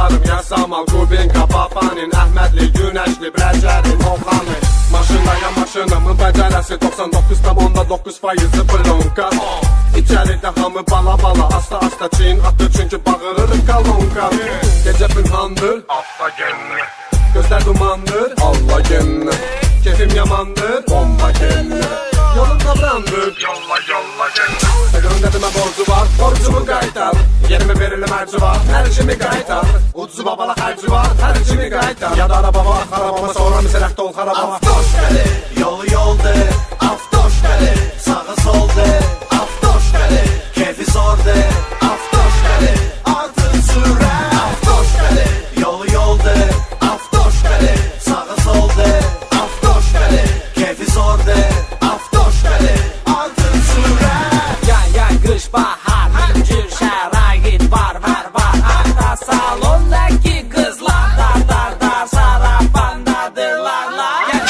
Dostlarım Yasamal, Kubinka, Papanin, Əhmədli, Günəşli, Brəcərin, Oxanın. Maşındayam maşınımın bəcərəsi 99,9% blonka. İçəridə hamı bala bala, asta asta çin atır çünki bağırırıq kalonka. Gecə pünhandır, Asta gelme. gözlər dumandır, Allah genne. Keyfim yamandır, bomba genne. Yolum kabrandır, Yolla yolla gelme. Sözümdə demə borcu var, borcumu qaytar. Yerimi verilim hərci var, hər işimi qaytar. Ucuzu babala xərci var, hər işimi qaytar. Ya da arabama, arabama, sonra misələkdə ol xarabama. Avtoş gəlir, yolu yoldur. Avtoş gəlir, sağa soldur. Avtoş gəlir, keyfi zordur. Avtoş gəlir, artır sürət. Avtoş gəlir, yolu yoldur. Avtoş gəlir, sağa soldur. Avtoş gəlir, keyfi zordur. Avtoş gəlir, artır sürət. Yay kış bahar Mümkün şərait var Arda salondaki kızlar Dar sarapandadırlar Gel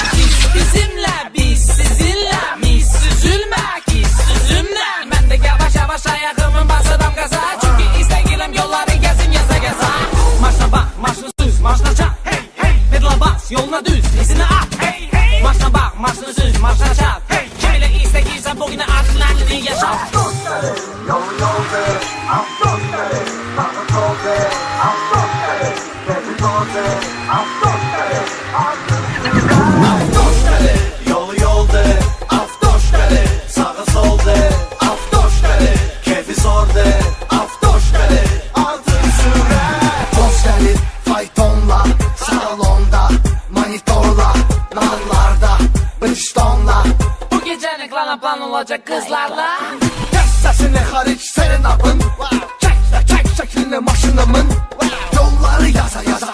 bizimle biz sizinle Mis süzülmek iş süzümle Ben de yavaş ayağımın basıram gaza Çünkü istegilim yolları gezim yaza gaza Marşına bak marşını süz marşına çak Hey hey pedala bas yoluna düz izini at Hey hey marşına bak marşını süz marşına çak Hey keyle istegiysen bugüne adrenalini yaşa Avtoş gəlir, yolu yoldur. Avtoş gəlir, sağa soldur. Avtoş gəlir, keyfi zordur. Avtoş gəlir, artır sürət. Avtoş gəlir, yolu yoldur. Avtoş gəlir, sağa soldur. Avtoş gəlir, keyfi zordur. Avtoş gəlir, artır sürət. Toz gəlir, faytonla, salonda, manitorla, nallarda, Bridgestone'la. Bu gece ne plan olacak kızlarla Kes sesini hariç senin apın. Çek şeklini maşınımın. Yolları yaza yaza